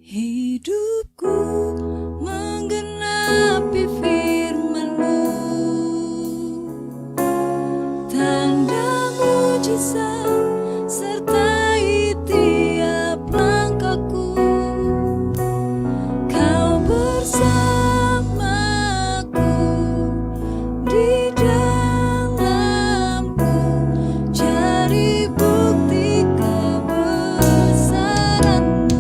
Hidupku menggenapi firman-Mu, tanda mujizat sertai tiap langkahku. Kau bersamaku di dalamku, cari bukti kebesaran-Mu.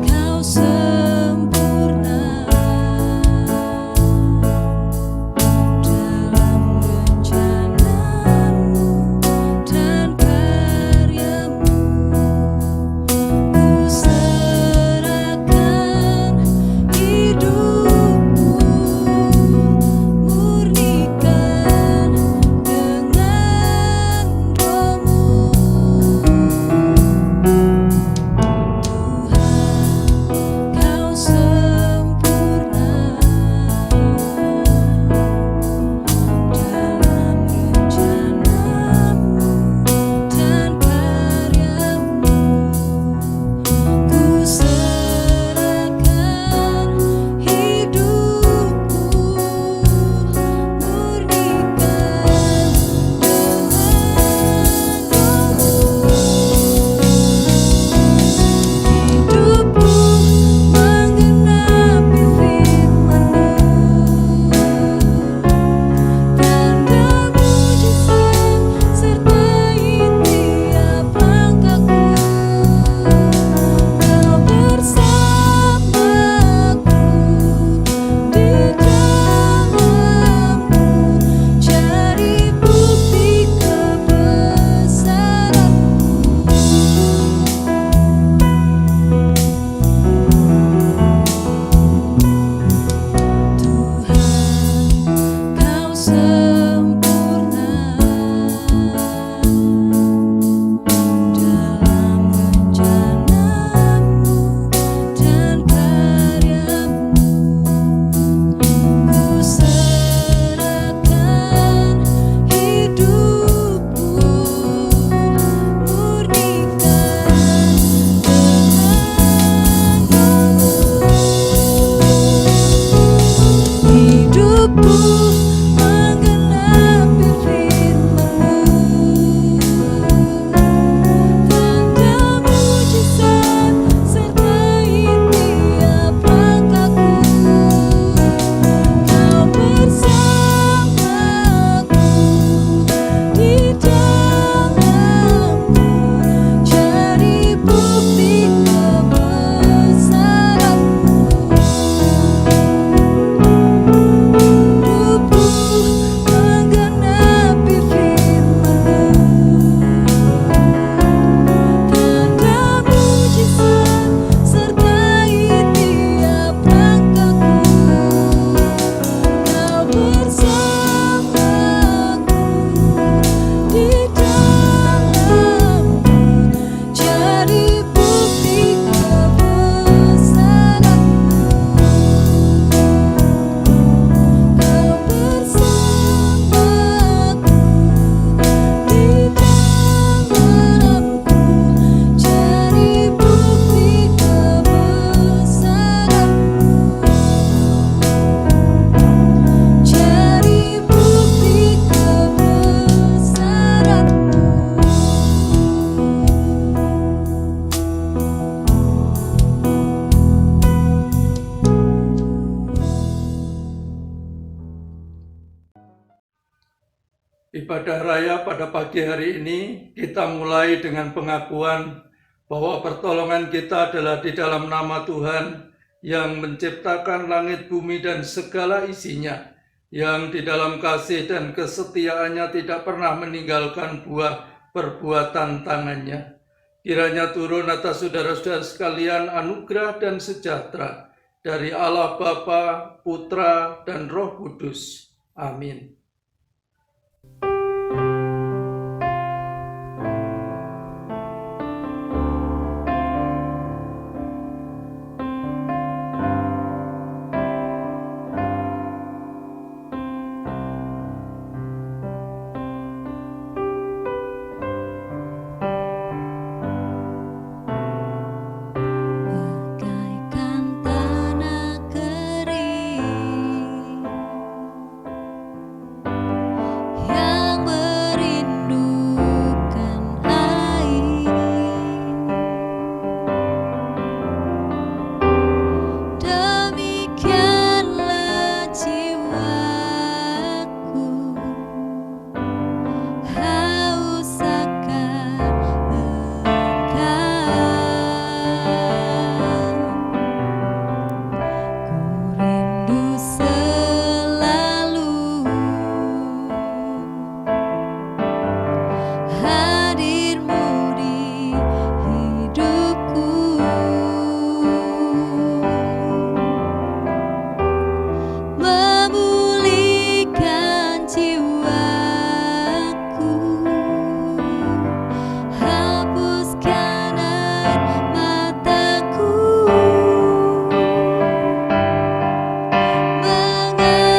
Kau sempurna dalam rencana-Mu dan karya-Mu. Ku serahkan hidupku, murnikan dengan Roh-Mu. Kau sempurna dalam rencana-Mu dan karya-Mu. Ku serahkan hidupku, murnikan dengan Roh-Mu. Hidupku menggenapi firman-Mu, tanda mujizat sertai tiap langkahku. Kau bersamaku di dalamku, cari bukti kebesaran-Mu. Kau sempurna dalam rencana-Mu dan karya-Mu. Ku serahkan hidupku, murnikan dengan Roh-Mu. Hidupku menggenapi firman-Mu, tanda mujizat sertai tiap langkahku. Kau bersamaku di dalamku, cari bukti kebesaran-Mu. Hidupku menggenapi firman-Mu, tanda mujizat sertai tiap langkahku. Kau bersamaku di dalamku, cari bukti kebesaran-Mu. Kau bersamaku di dalamku, cari bukti kebesaran-Mu. Cari bukti kebesaran-Mu. Ibadah raya pada pagi hari ini kita mulai dengan pengakuan bahwa pertolongan kita adalah di dalam nama Tuhan yang menciptakan langit, bumi, dan segala isinya, yang di dalam kasih dan kesetiaannya tidak pernah meninggalkan buah perbuatan tangannya. Kiranya turun atas saudara-saudara sekalian anugerah dan sejahtera dari Allah Bapa, Putra, dan Roh Kudus. Amin. Bagaikan tanah kering yang merindukan air, demikianlah jiwaku haus akan Engkau. Ku rindu selalu hadir-Mu di hidupku, memulihkan jiwaku, hapuskan air mataku, mengalirlah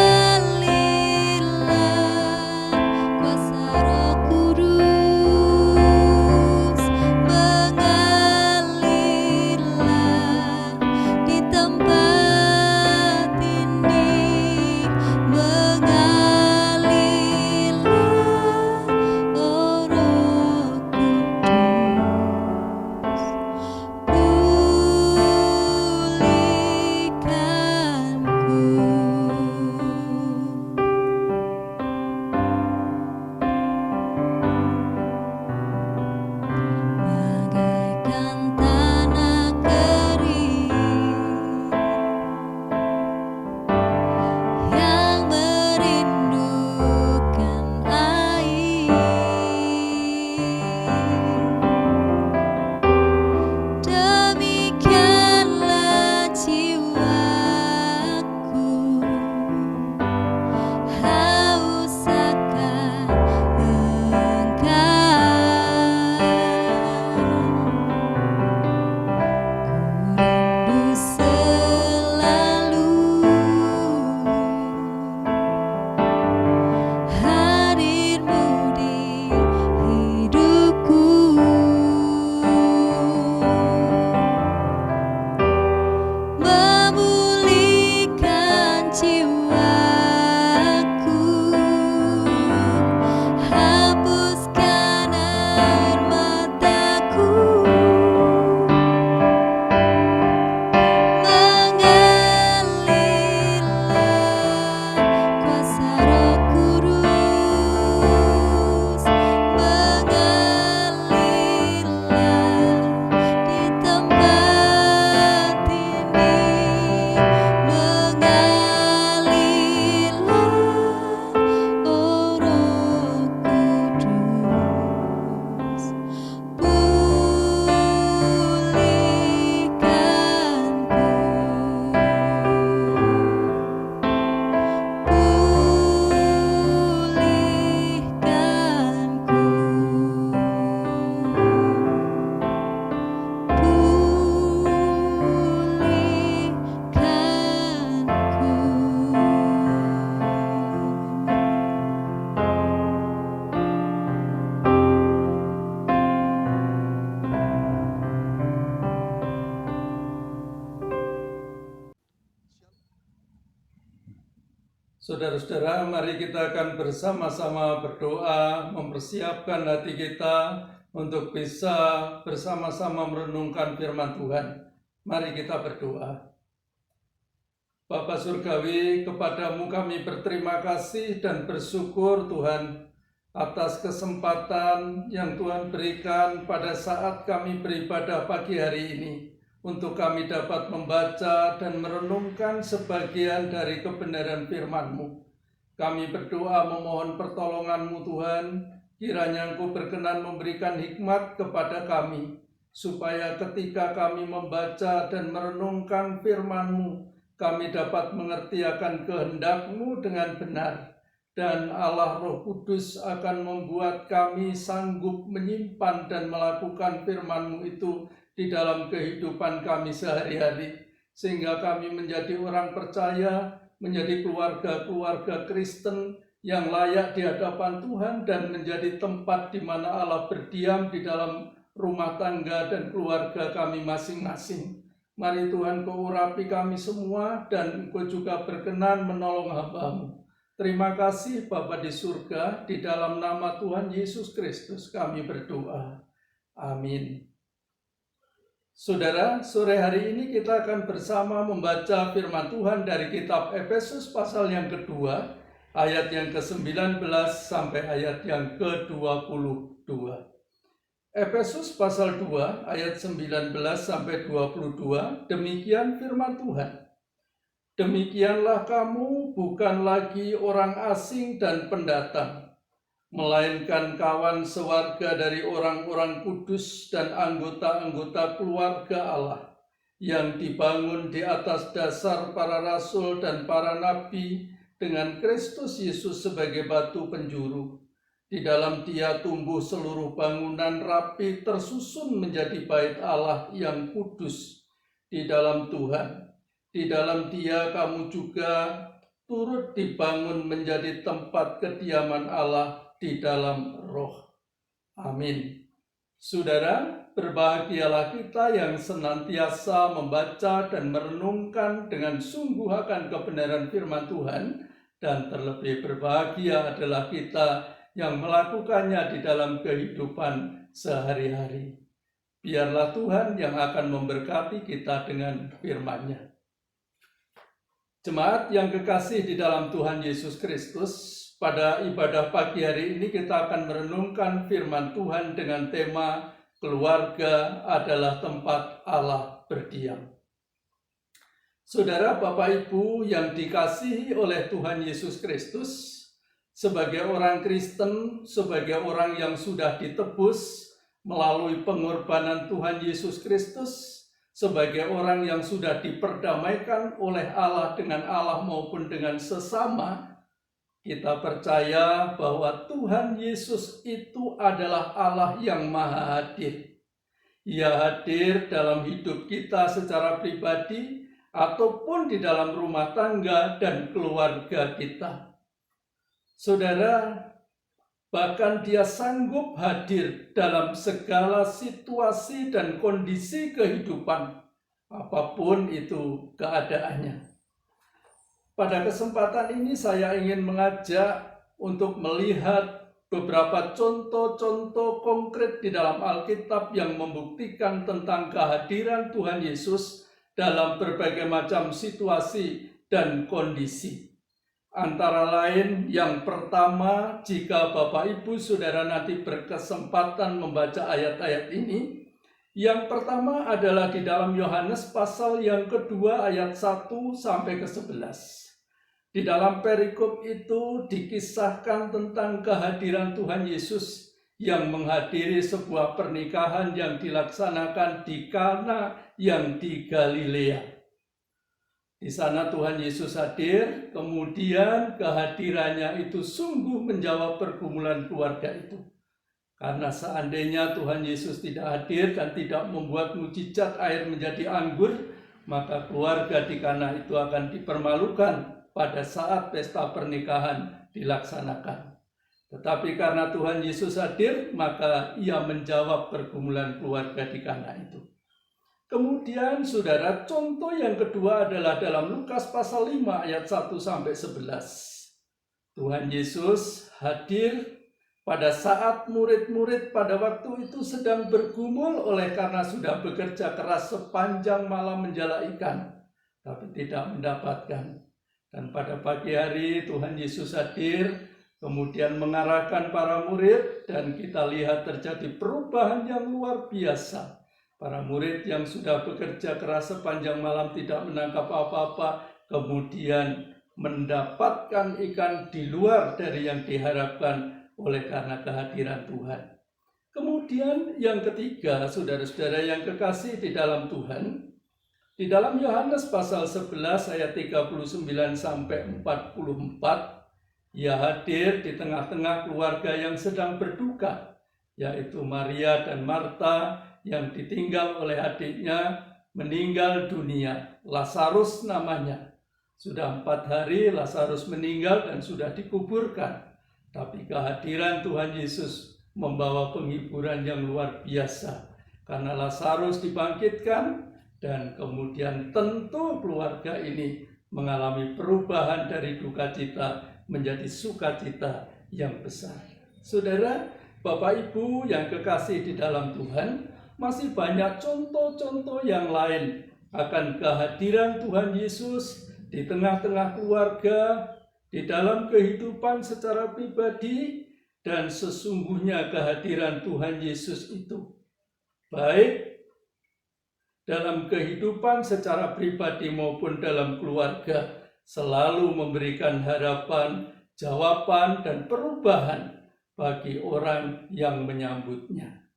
kuasa Roh Kudus, mengalirlah di tempat ini, mengalirlah, oh Roh Kudus, bagaikan tanah kering yang merindukan air, demikianlah jiwaku haus akan Engkau. Ku rindu selalu hadir-Mu di hidupku, memulihkan jiwaku, hapuskan air mataku, mengalirlah kuasa Roh Kudus, mengalirlah di tempat ini, mengalirlah, oh Roh Kudus, Saudara-saudara, mari kita akan bersama-sama berdoa, mempersiapkan hati kita untuk bisa bersama-sama merenungkan firman Tuhan. Mari kita berdoa. Bapa Surgawi, kepadamu kami berterima kasih dan bersyukur Tuhan atas kesempatan yang Tuhan berikan pada saat kami beribadah pagi hari ini, untuk kami dapat membaca dan merenungkan sebagian dari kebenaran firman-Mu. Kami berdoa memohon pertolongan-Mu Tuhan, kiranya Engkau berkenan memberikan hikmat kepada kami, supaya ketika kami membaca dan merenungkan firman-Mu, kami dapat mengerti akan kehendak-Mu dengan benar, dan Allah Roh Kudus akan membuat kami sanggup menyimpan dan melakukan firman-Mu itu di dalam kehidupan kami sehari-hari, sehingga kami menjadi orang percaya, menjadi keluarga-keluarga Kristen yang layak di hadapan Tuhan dan menjadi tempat di mana Allah berdiam di dalam rumah tangga dan keluarga kami masing-masing. Mari Tuhan, Kau urapi kami semua dan Engkau juga berkenan menolong hamba-Mu. Terima kasih Bapa di surga, di dalam nama Tuhan Yesus Kristus kami berdoa. Amin. Saudara, sore hari ini kita akan bersama membaca firman Tuhan dari kitab Efesus pasal yang kedua, ayat yang ke-19 sampai ayat yang ke-22. Efesus pasal 2 ayat 19 sampai 22, demikian firman Tuhan. Demikianlah kamu bukan lagi orang asing dan pendatang, melainkan kawan sewarga dari orang-orang kudus dan anggota-anggota keluarga Allah yang dibangun di atas dasar para rasul dan para nabi dengan Kristus Yesus sebagai batu penjuru. Di dalam Dia tumbuh seluruh bangunan rapi tersusun menjadi bait Allah yang kudus di dalam Tuhan. Di dalam Dia kamu juga turut dibangun menjadi tempat kediaman Allah di dalam Roh. Amin. Saudara, berbahagialah kita yang senantiasa membaca dan merenungkan dengan sungguh akan kebenaran firman Tuhan, dan terlebih berbahagia adalah kita yang melakukannya di dalam kehidupan sehari-hari. Biarlah Tuhan yang akan memberkati kita dengan firman-Nya. Jemaat yang kekasih di dalam Tuhan Yesus Kristus, pada ibadah pagi hari ini kita akan merenungkan firman Tuhan dengan tema keluarga adalah tempat Allah berdiam. Saudara, Bapak, Ibu yang dikasihi oleh Tuhan Yesus Kristus, sebagai orang Kristen, sebagai orang yang sudah ditebus melalui pengorbanan Tuhan Yesus Kristus, sebagai orang yang sudah diperdamaikan oleh Allah dengan Allah maupun dengan sesama, kita percaya bahwa Tuhan Yesus itu adalah Allah yang Maha Hadir. Ia hadir dalam hidup kita secara pribadi ataupun di dalam rumah tangga dan keluarga kita. Saudara, bahkan Dia sanggup hadir dalam segala situasi dan kondisi kehidupan, apapun itu keadaannya. Pada kesempatan ini saya ingin mengajak untuk melihat beberapa contoh-contoh konkret di dalam Alkitab yang membuktikan tentang kehadiran Tuhan Yesus dalam berbagai macam situasi dan kondisi. Antara lain, yang pertama, jika Bapak Ibu Saudara nanti berkesempatan membaca ayat-ayat ini, yang pertama adalah di dalam Yohanes pasal yang kedua ayat 1 sampai ke 11. Di dalam perikop itu dikisahkan tentang kehadiran Tuhan Yesus yang menghadiri sebuah pernikahan yang dilaksanakan di Kana yang di Galilea. Di sana Tuhan Yesus hadir, kemudian kehadirannya itu sungguh menjawab pergumulan keluarga itu. Karena seandainya Tuhan Yesus tidak hadir dan tidak membuat mujizat air menjadi anggur, maka keluarga di Kana itu akan dipermalukan pada saat pesta pernikahan dilaksanakan. Tetapi karena Tuhan Yesus hadir, maka Ia menjawab pergumulan keluarga di Kana itu. Kemudian saudara, contoh yang kedua adalah dalam Lukas pasal 5 ayat 1 sampai 11. Tuhan Yesus hadir pada saat murid-murid pada waktu itu sedang bergumul oleh karena sudah bekerja keras sepanjang malam menjala ikan, tapi tidak mendapatkan. Dan pada pagi hari Tuhan Yesus hadir, kemudian mengarahkan para murid, dan kita lihat terjadi perubahan yang luar biasa. Para murid yang sudah bekerja keras sepanjang malam tidak menangkap apa-apa, kemudian mendapatkan ikan di luar dari yang diharapkan oleh karena kehadiran Tuhan. Kemudian yang ketiga, saudara-saudara yang kekasih di dalam Tuhan, di dalam Yohanes pasal 11 ayat 39 sampai 44, Ia hadir di tengah-tengah keluarga yang sedang berduka, yaitu Maria dan Marta yang ditinggal oleh adiknya meninggal dunia. Lazarus namanya. Sudah 4 hari Lazarus meninggal dan sudah dikuburkan. Tapi kehadiran Tuhan Yesus membawa penghiburan yang luar biasa. Karena Lazarus dibangkitkan, dan kemudian tentu keluarga ini mengalami perubahan dari duka cita menjadi sukacita yang besar. Saudara, Bapak Ibu yang kekasih di dalam Tuhan, masih banyak contoh-contoh yang lain akan kehadiran Tuhan Yesus di tengah-tengah keluarga, di dalam kehidupan secara pribadi, dan sesungguhnya kehadiran Tuhan Yesus itu baik dalam kehidupan secara pribadi maupun dalam keluarga selalu memberikan harapan, jawaban, dan perubahan bagi orang yang menyambutnya.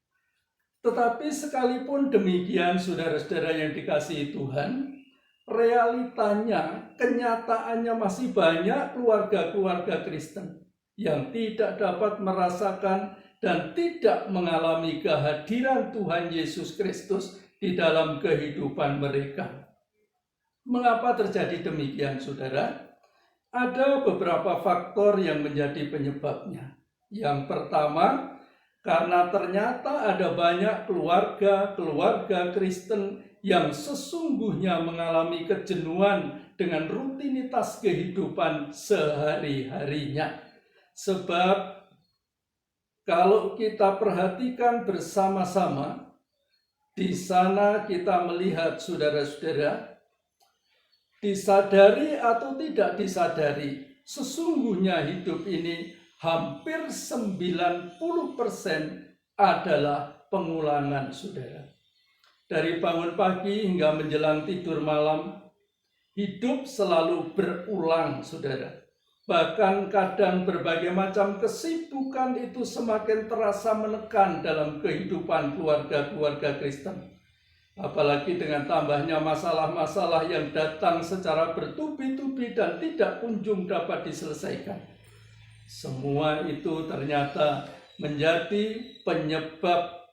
Tetapi sekalipun demikian, saudara-saudara yang dikasihi Tuhan, realitanya, kenyataannya masih banyak keluarga-keluarga Kristen yang tidak dapat merasakan dan tidak mengalami kehadiran Tuhan Yesus Kristus di dalam kehidupan mereka. Mengapa terjadi demikian, saudara? Ada beberapa faktor yang menjadi penyebabnya. Yang pertama, karena ternyata ada banyak keluarga Kristen yang sesungguhnya mengalami kejenuhan dengan rutinitas kehidupan sehari-harinya. Sebab kalau kita perhatikan bersama-sama, di sana kita melihat, saudara-saudara, disadari atau tidak disadari, sesungguhnya hidup ini hampir 90% adalah pengulangan, saudara. Dari bangun pagi hingga menjelang tidur malam, hidup selalu berulang, saudara. Bahkan kadang berbagai macam kesibukan itu semakin terasa menekan dalam kehidupan keluarga-keluarga Kristen. Apalagi dengan tambahnya masalah-masalah yang datang secara bertubi-tubi dan tidak kunjung dapat diselesaikan. Semua itu ternyata menjadi penyebab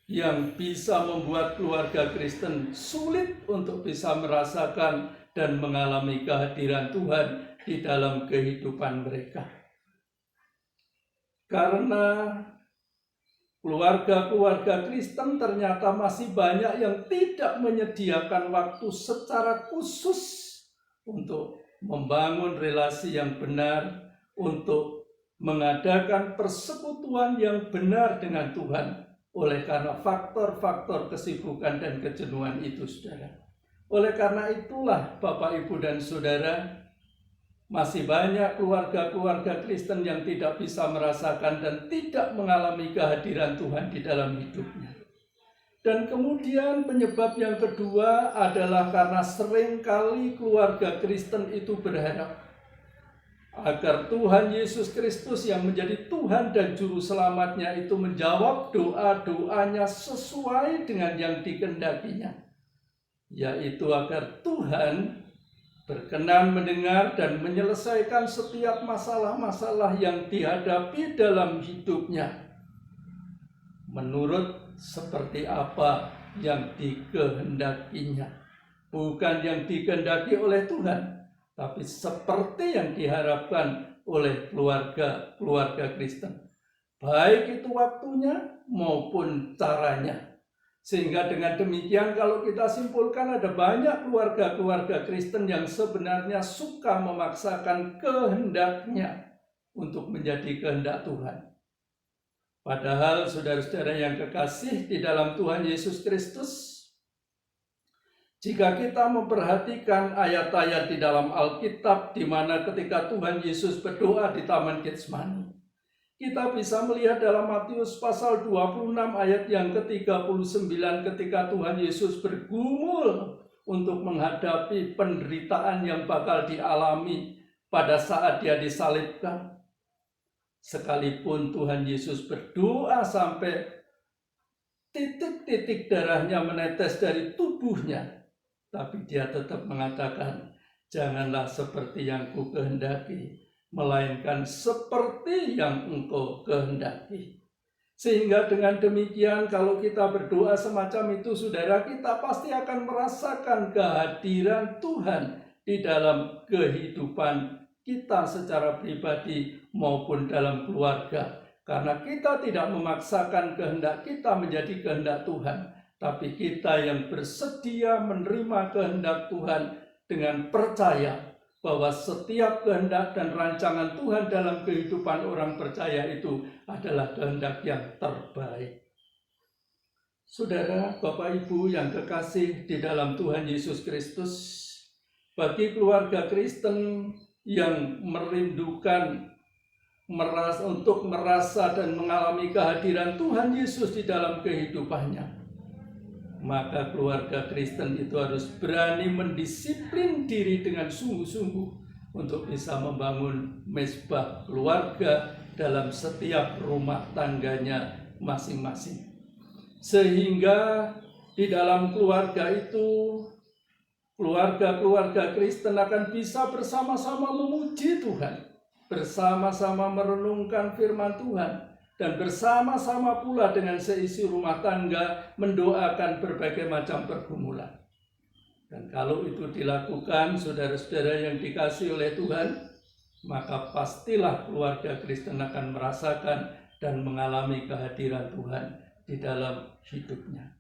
yang bisa membuat keluarga Kristen sulit untuk bisa merasakan dan mengalami kehadiran Tuhan di dalam kehidupan mereka. Karena keluarga-keluarga Kristen ternyata masih banyak yang tidak menyediakan waktu secara khusus untuk membangun relasi yang benar, untuk mengadakan persekutuan yang benar dengan Tuhan, oleh karena faktor-faktor kesibukan dan kejenuhan itu, saudara. Oleh karena itulah, Bapak, Ibu, dan saudara, masih banyak keluarga-keluarga Kristen yang tidak bisa merasakan dan tidak mengalami kehadiran Tuhan di dalam hidupnya. Dan kemudian penyebab yang kedua adalah karena seringkali keluarga Kristen itu berharap agar Tuhan Yesus Kristus yang menjadi Tuhan dan Juru Selamatnya itu menjawab doa-doanya sesuai dengan yang dikehendakinya, yaitu agar Tuhan berkenan mendengar dan menyelesaikan setiap masalah-masalah yang dihadapi dalam hidupnya menurut seperti apa yang dikehendakinya. Bukan yang dikehendaki oleh Tuhan, tapi seperti yang diharapkan oleh keluarga Kristen. Baik itu waktunya maupun caranya. Sehingga dengan demikian kalau kita simpulkan ada banyak keluarga Kristen yang sebenarnya suka memaksakan kehendaknya untuk menjadi kehendak Tuhan. Padahal saudara-saudara yang kekasih di dalam Tuhan Yesus Kristus, jika kita memperhatikan ayat-ayat di dalam Alkitab di mana ketika Tuhan Yesus berdoa di Taman Getsemani, kita bisa melihat dalam Matius pasal 26 ayat yang ke-39 ketika Tuhan Yesus bergumul untuk menghadapi penderitaan yang bakal dialami pada saat dia disalibkan. Sekalipun Tuhan Yesus berdoa sampai titik-titik darahnya menetes dari tubuhnya, tapi dia tetap mengatakan, janganlah seperti yang ku kehendaki, melainkan seperti yang engkau kehendaki. Sehingga dengan demikian kalau kita berdoa semacam itu, saudara, kita pasti akan merasakan kehadiran Tuhan di dalam kehidupan kita secara pribadi maupun dalam keluarga. Karena kita tidak memaksakan kehendak kita menjadi kehendak Tuhan, tapi kita yang bersedia menerima kehendak Tuhan dengan percaya bahwa setiap kehendak dan rancangan Tuhan dalam kehidupan orang percaya itu adalah kehendak yang terbaik. Saudara, Bapak Ibu yang kekasih di dalam Tuhan Yesus Kristus, bagi keluarga Kristen yang merindukan untuk merasa dan mengalami kehadiran Tuhan Yesus di dalam kehidupannya, maka keluarga Kristen itu harus berani mendisiplin diri dengan sungguh-sungguh untuk bisa membangun mezbah keluarga dalam setiap rumah tangganya masing-masing. Sehingga di dalam keluarga itu, keluarga-keluarga Kristen akan bisa bersama-sama memuji Tuhan, bersama-sama merenungkan firman Tuhan, dan bersama-sama pula dengan seisi rumah tangga mendoakan berbagai macam pergumulan. Dan kalau itu dilakukan, saudara-saudara yang dikasihi oleh Tuhan, maka pastilah keluarga Kristen akan merasakan dan mengalami kehadiran Tuhan di dalam hidupnya.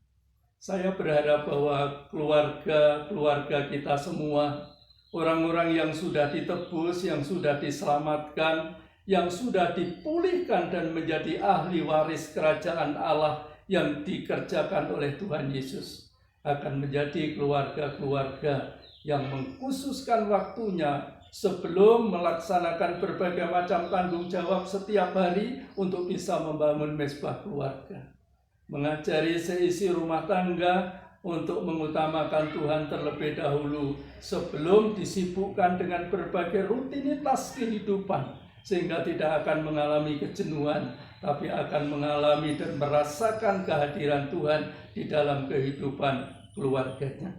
Saya berharap bahwa keluarga kita semua, orang-orang yang sudah ditebus, yang sudah diselamatkan, yang sudah dipulihkan dan menjadi ahli waris kerajaan Allah yang dikerjakan oleh Tuhan Yesus, akan menjadi keluarga-keluarga yang mengkhususkan waktunya sebelum melaksanakan berbagai macam tanggung jawab setiap hari untuk bisa membangun mezbah keluarga, mengajari seisi rumah tangga untuk mengutamakan Tuhan terlebih dahulu sebelum disibukkan dengan berbagai rutinitas kehidupan, sehingga tidak akan mengalami kejenuhan, tapi akan mengalami dan merasakan kehadiran Tuhan di dalam kehidupan keluarganya.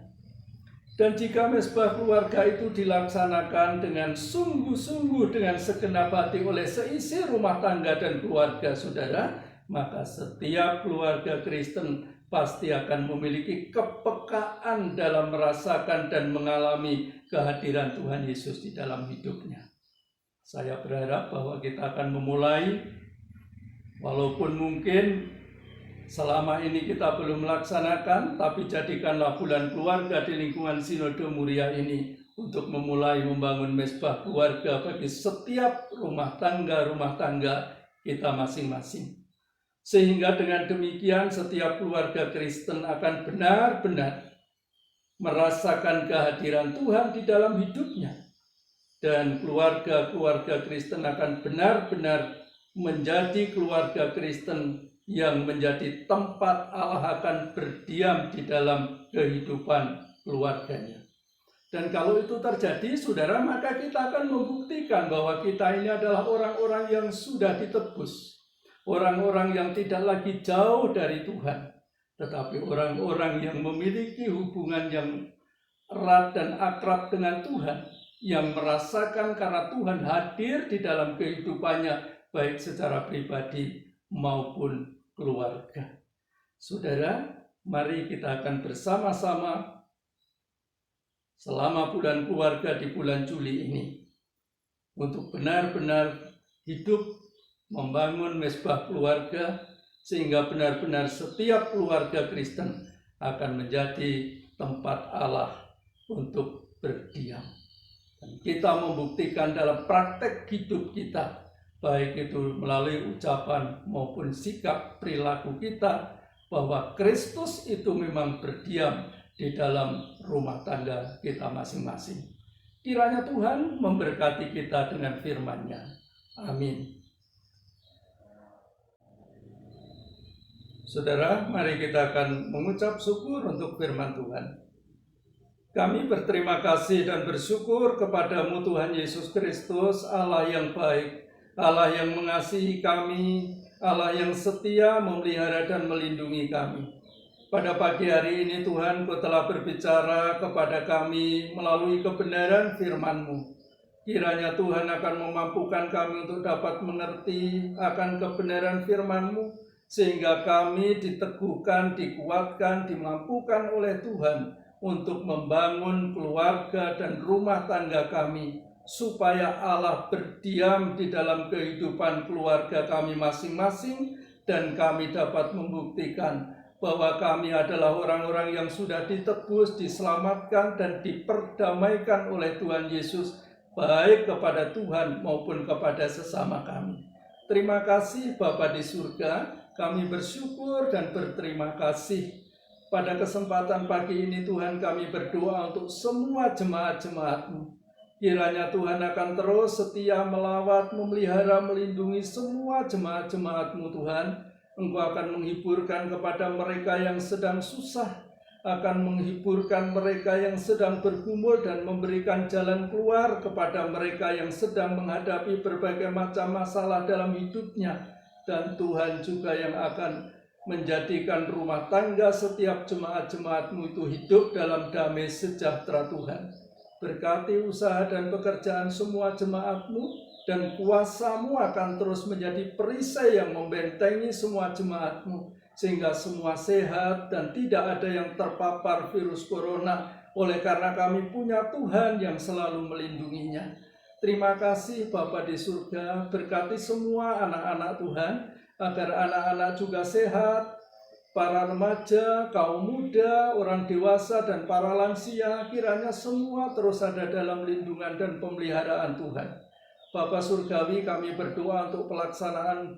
Dan jika mezbah keluarga itu dilaksanakan dengan sungguh-sungguh, dengan segenap hati oleh seisi rumah tangga dan keluarga saudara, maka setiap keluarga Kristen pasti akan memiliki kepekaan dalam merasakan dan mengalami kehadiran Tuhan Yesus di dalam hidupnya. Saya berharap bahwa kita akan memulai, walaupun mungkin selama ini kita belum melaksanakan, tapi jadikanlah bulan keluarga di lingkungan Sinode Muria ini untuk memulai membangun mezbah keluarga bagi setiap rumah tangga kita masing-masing. Sehingga dengan demikian setiap keluarga Kristen akan benar-benar merasakan kehadiran Tuhan di dalam hidupnya. Dan keluarga-keluarga Kristen akan benar-benar menjadi keluarga Kristen yang menjadi tempat Allah akan berdiam di dalam kehidupan keluarganya. Dan kalau itu terjadi, saudara, maka kita akan membuktikan bahwa kita ini adalah orang-orang yang sudah ditebus, orang-orang yang tidak lagi jauh dari Tuhan, tetapi orang-orang yang memiliki hubungan yang erat dan akrab dengan Tuhan, yang merasakan karena Tuhan hadir di dalam kehidupannya, baik secara pribadi maupun keluarga. Saudara, mari kita akan bersama-sama selama bulan keluarga di bulan Juli ini untuk benar-benar hidup membangun mezbah keluarga, sehingga benar-benar setiap keluarga Kristen akan menjadi tempat Allah untuk berdiam. Dan kita membuktikan dalam praktek hidup kita, baik itu melalui ucapan maupun sikap perilaku kita, bahwa Kristus itu memang berdiam di dalam rumah tangga kita masing-masing. Kiranya Tuhan memberkati kita dengan firman-Nya. Amin. Saudara, mari kita akan mengucap syukur untuk firman Tuhan. Kami berterima kasih dan bersyukur kepadamu Tuhan Yesus Kristus, Allah yang baik, Allah yang mengasihi kami, Allah yang setia memelihara dan melindungi kami. Pada pagi hari ini Tuhan, Kau telah berbicara kepada kami melalui kebenaran firman-Mu. Kiranya Tuhan akan memampukan kami untuk dapat mengerti akan kebenaran firman-Mu, sehingga kami diteguhkan, dikuatkan, dimampukan oleh Tuhan untuk membangun keluarga dan rumah tangga kami, supaya Allah berdiam di dalam kehidupan keluarga kami masing-masing, dan kami dapat membuktikan bahwa kami adalah orang-orang yang sudah ditebus, diselamatkan, dan diperdamaikan oleh Tuhan Yesus, baik kepada Tuhan maupun kepada sesama kami. Terima kasih Bapa di surga, kami bersyukur dan berterima kasih. Pada kesempatan pagi ini Tuhan, kami berdoa untuk semua jemaat-jemaat-Mu. Kiranya Tuhan akan terus setia melawat, memelihara, melindungi semua jemaat-jemaat-Mu Tuhan. Engkau akan menghiburkan kepada mereka yang sedang susah, akan menghiburkan mereka yang sedang bergumul, dan memberikan jalan keluar kepada mereka yang sedang menghadapi berbagai macam masalah dalam hidupnya. Dan Tuhan juga yang akan menjadikan rumah tangga setiap jemaat-jemaat-Mu itu hidup dalam damai sejahtera Tuhan. Berkati usaha dan pekerjaan semua jemaat-Mu, dan kuasa-Mu akan terus menjadi perisai yang membentengi semua jemaat-Mu, sehingga semua sehat dan tidak ada yang terpapar virus corona, oleh karena kami punya Tuhan yang selalu melindunginya. Terima kasih Bapa di surga, berkati semua anak-anak Tuhan, agar anak-anak juga sehat, para remaja, kaum muda, orang dewasa, dan para lansia, kiranya semua terus ada dalam lindungan dan pemeliharaan Tuhan. Bapa Surgawi, kami berdoa untuk pelaksanaan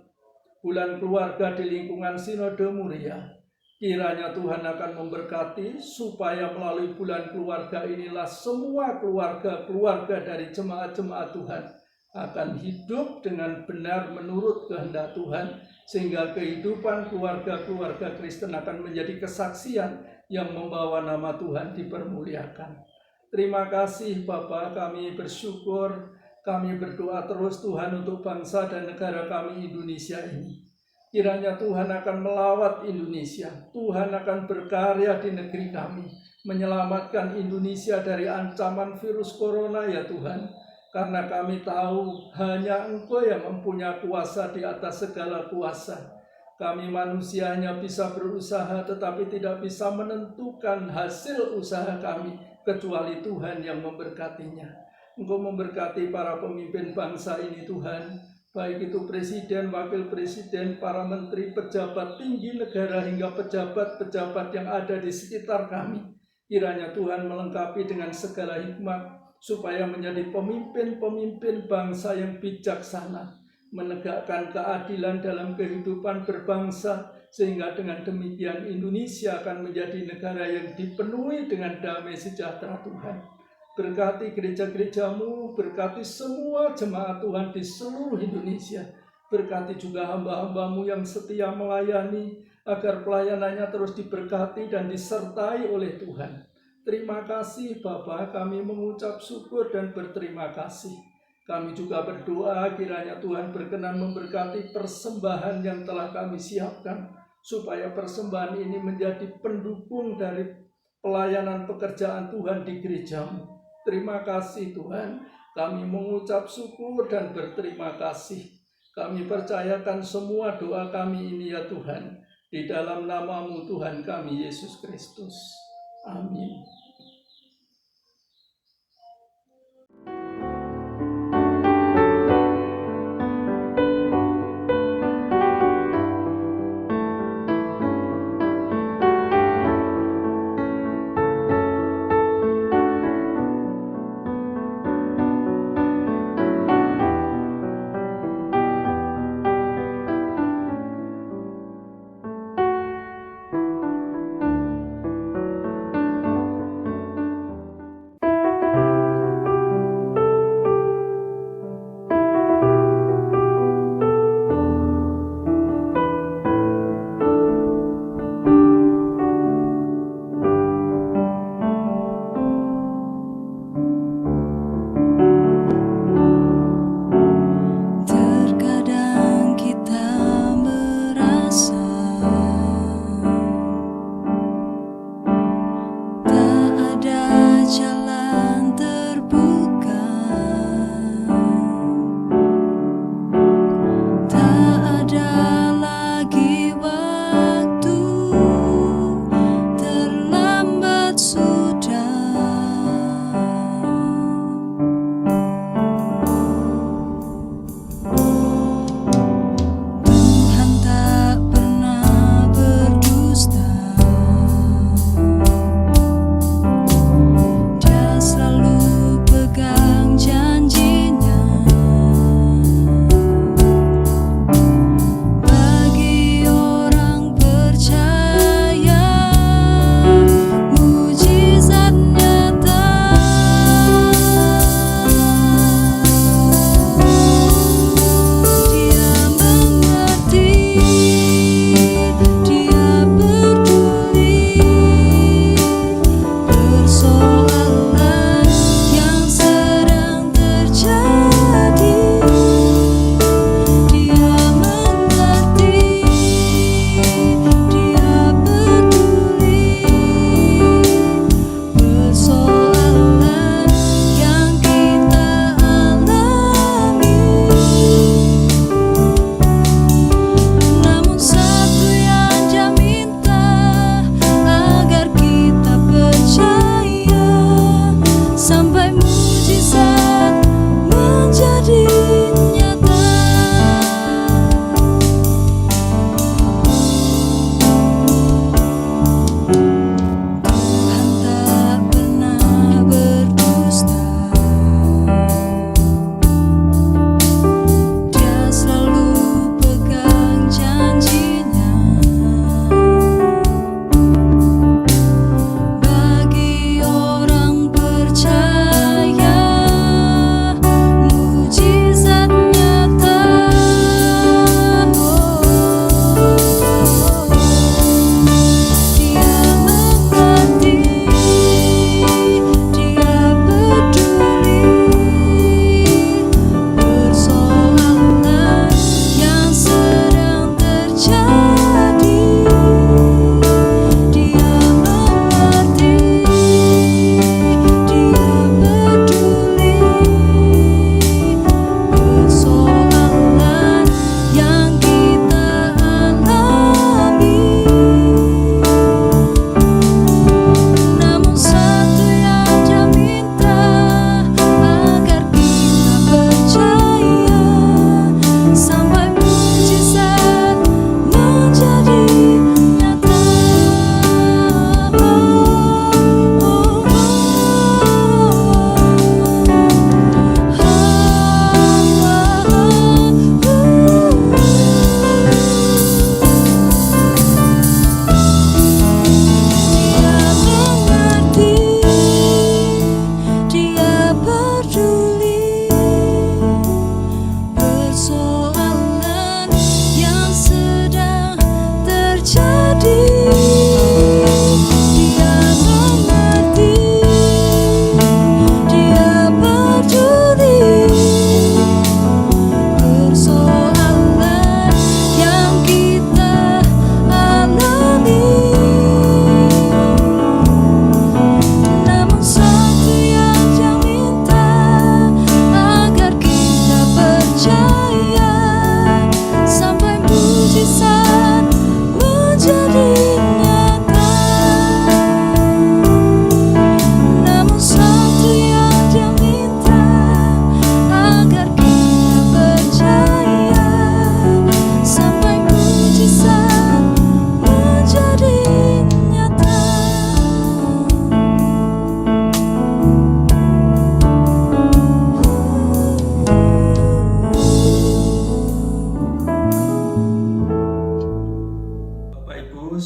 bulan keluarga di lingkungan Sinode Muria. Kiranya Tuhan akan memberkati supaya melalui bulan keluarga inilah semua keluarga dari jemaat-jemaat Tuhan akan hidup dengan benar menurut kehendak Tuhan, sehingga kehidupan keluarga-keluarga Kristen akan menjadi kesaksian yang membawa nama Tuhan dipermuliakan. Terima kasih Bapa, kami bersyukur, kami berdoa terus Tuhan untuk bangsa dan negara kami Indonesia ini. Kiranya Tuhan akan melawat Indonesia, Tuhan akan berkarya di negeri kami, menyelamatkan Indonesia dari ancaman virus corona ya Tuhan. Karena kami tahu hanya Engkau yang mempunyai kuasa di atas segala kuasa. Kami manusia hanya bisa berusaha tetapi tidak bisa menentukan hasil usaha kami, kecuali Tuhan yang memberkatinya. Engkau memberkati para pemimpin bangsa ini Tuhan, baik itu presiden, wakil presiden, para menteri, pejabat tinggi negara, hingga pejabat-pejabat yang ada di sekitar kami. Kiranya Tuhan melengkapi dengan segala hikmat, supaya menjadi pemimpin-pemimpin bangsa yang bijaksana, menegakkan keadilan dalam kehidupan berbangsa, sehingga dengan demikian Indonesia akan menjadi negara yang dipenuhi dengan damai sejahtera Tuhan. Berkati gereja-gereja-Mu, berkati semua jemaat Tuhan di seluruh Indonesia. Berkati juga hamba-hamba-Mu yang setia melayani, agar pelayanannya terus diberkati dan disertai oleh Tuhan. Terima kasih Bapa, kami mengucap syukur dan berterima kasih. Kami juga berdoa kiranya Tuhan berkenan memberkati persembahan yang telah kami siapkan, supaya persembahan ini menjadi pendukung dari pelayanan pekerjaan Tuhan di gereja-Mu. Terima kasih Tuhan, kami mengucap syukur dan berterima kasih. Kami percayakan semua doa kami ini ya Tuhan, di dalam nama-Mu Tuhan kami Yesus Kristus. Amin.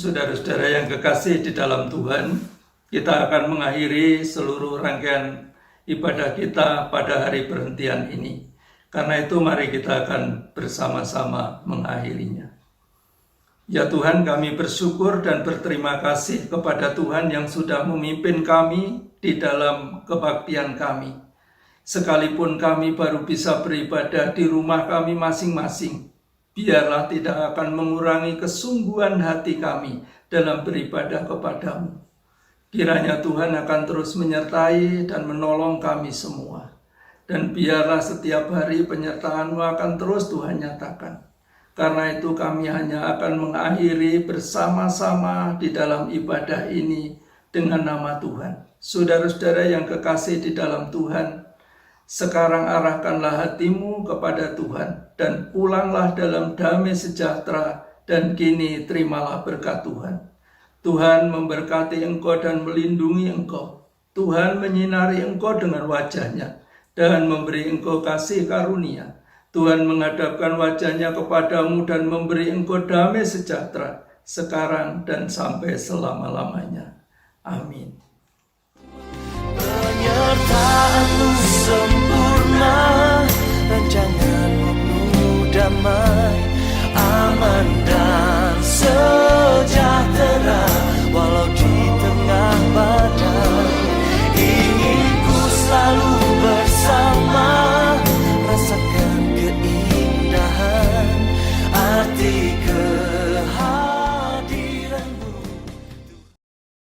Saudara-saudara yang kekasih di dalam Tuhan, kita akan mengakhiri seluruh rangkaian ibadah kita pada hari perhentian ini. Karena itu mari kita akan bersama-sama mengakhirinya. Ya Tuhan, kami bersyukur dan berterima kasih kepada Tuhan yang sudah memimpin kami di dalam kebaktian kami. Sekalipun kami baru bisa beribadah di rumah kami masing-masing, biarlah tidak akan mengurangi kesungguhan hati kami dalam beribadah kepadamu. Kiranya Tuhan akan terus menyertai dan menolong kami semua. Dan biarlah setiap hari penyertaan-Mu akan terus Tuhan nyatakan. Karena itu kami hanya akan mengakhiri bersama-sama di dalam ibadah ini dengan nama Tuhan. Saudara-saudara yang kekasih di dalam Tuhan, sekarang arahkanlah hatimu kepada Tuhan dan pulanglah dalam damai sejahtera dan kini terimalah berkat Tuhan. Tuhan memberkati engkau dan melindungi engkau. Tuhan menyinari engkau dengan wajah-Nya dan memberi engkau kasih karunia. Tuhan menghadapkan wajah-Nya kepadamu dan memberi engkau damai sejahtera sekarang dan sampai selama-lamanya. Amin. Penyertaan-Mu sempurna, rancangan-Mu penuh damai.